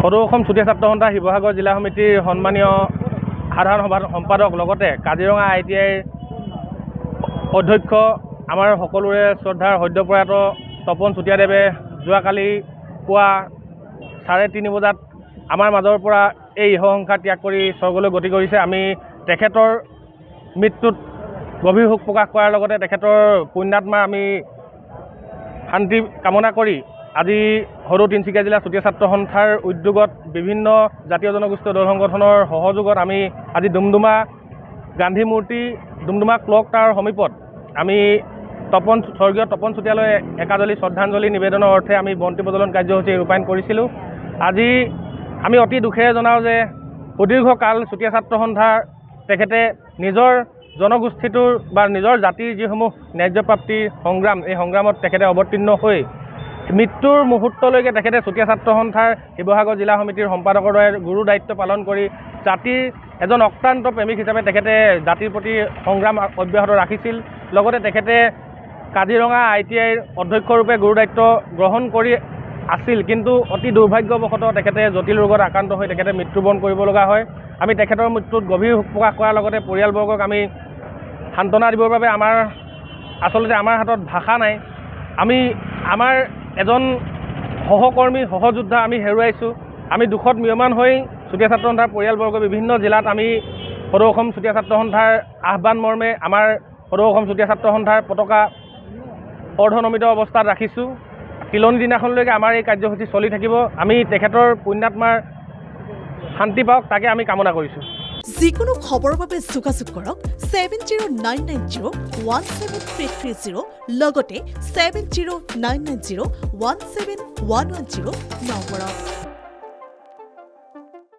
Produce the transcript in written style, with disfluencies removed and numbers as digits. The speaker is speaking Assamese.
সদৌ অসম চুতীয়া ছাত্ৰ সন্থা শিৱসাগৰ জিলা সমিতিৰ সন্মানীয় সাধাৰণ সম্পাদক লগতে কাজিৰঙা ITIৰ অধ্যক্ষ আমাৰ সকলোৰে শ্ৰদ্ধাৰ সদ্যপ্ৰয়াত তপন চুতীয়াদেৱে যোৱাকালি পুৱা 3:30 বজাত আমাৰ মাজৰ পৰা এই ইহসংসাৰ ত্যাগ কৰি স্বৰ্গলৈ গতি কৰিছে। আমি তেখেতৰ মৃত্যুত গভীৰ শোক প্ৰকাশ কৰাৰ লগতে তেখেতৰ পুণ্যাত্মাৰ আমি শান্তি কামনা কৰি আজি সদৌ তিনিচুকীয়া জিলা চুতীয়া ছাত্ৰ সন্থাৰ উদ্যোগত বিভিন্ন জাতীয় জনগোষ্ঠীয় দল সংগঠনৰ সহযোগত আমি আজি ডুমডুমা গান্ধী মূৰ্তি ডুমডুমা ক্লক টাৱাৰ সমীপত আমি স্বৰ্গীয় তপন চুতীয়ালৈ একাজলি শ্ৰদ্ধাঞ্জলি নিবেদনৰ অৰ্থে আমি বন্তি প্ৰজ্বলন কাৰ্যসূচী ৰূপায়ণ কৰিছিলোঁ। আজি আমি অতি দুখেৰে জনাওঁ যে সুদীৰ্ঘকাল চুতীয়া ছাত্ৰ সন্থাৰ তেখেতে নিজৰ জনগোষ্ঠীটোৰ বা নিজৰ জাতিৰ যিসমূহ ন্যায্যপ্ৰাপ্তিৰ সংগ্ৰাম, এই সংগ্ৰামত তেখেতে অৱতীৰ্ণ হৈ মৃত্যুৰ মুহূৰ্তলৈকে তেখেতে চুতীয়া ছাত্ৰ সন্থাৰ শিৱসাগৰ জিলা সমিতিৰ সম্পাদকৰ দৰে গুৰু দায়িত্ব পালন কৰি জাতিৰ এজন অক্ৰান্ত প্ৰেমিক হিচাপে তেখেতে জাতিৰ প্ৰতি সংগ্ৰাম অব্যাহত ৰাখিছিল। লগতে তেখেতে কাজিৰঙা ITIৰ অধ্যক্ষৰূপে গুৰু দায়িত্ব গ্ৰহণ কৰি আছিল, কিন্তু অতি দুৰ্ভাগ্যবশতঃ তেখেতে জটিল ৰোগত আক্ৰান্ত হৈ তেখেতে মৃত্যুবৰণ কৰিব লগা হয়। আমি তেখেতৰ মৃত্যুত গভীৰ শোক প্ৰকাশ কৰাৰ লগতে পৰিয়ালবৰ্গক আমি সান্তনা দিবৰ বাবে আচলতে আমাৰ হাতত ভাষা নাই। আমি আমাৰ এজন সহকৰ্মী সহযোদ্ধা আমি হেৰুৱাইছোঁ। আমি দুখত ম্ৰিয়মান হৈ চুতীয়া ছাত্ৰ সন্থাৰ পৰিয়ালবৰ্গ বিভিন্ন জিলাত আমি সদৌ অসম চুতীয়া ছাত্ৰ সন্থাৰ আহ্বান মৰ্মে আমাৰ সদৌ অসম চুতীয়া ছাত্ৰ সন্থাৰ পতাকা অৰ্ধনমিত অৱস্থাত ৰাখিছোঁ। তিলনি দিনাখনলৈকে আমাৰ এই কাৰ্যসূচী চলি থাকিব। আমি তেখেতৰ পুণ্যাত্মাৰ শান্তি পাওক তাকে আমি কামনা কৰিছোঁ। যিকোনো খবৰৰ বাবে যোগাযোগ কৰক 7099017330 লগতে 7099017110 নম্বৰত।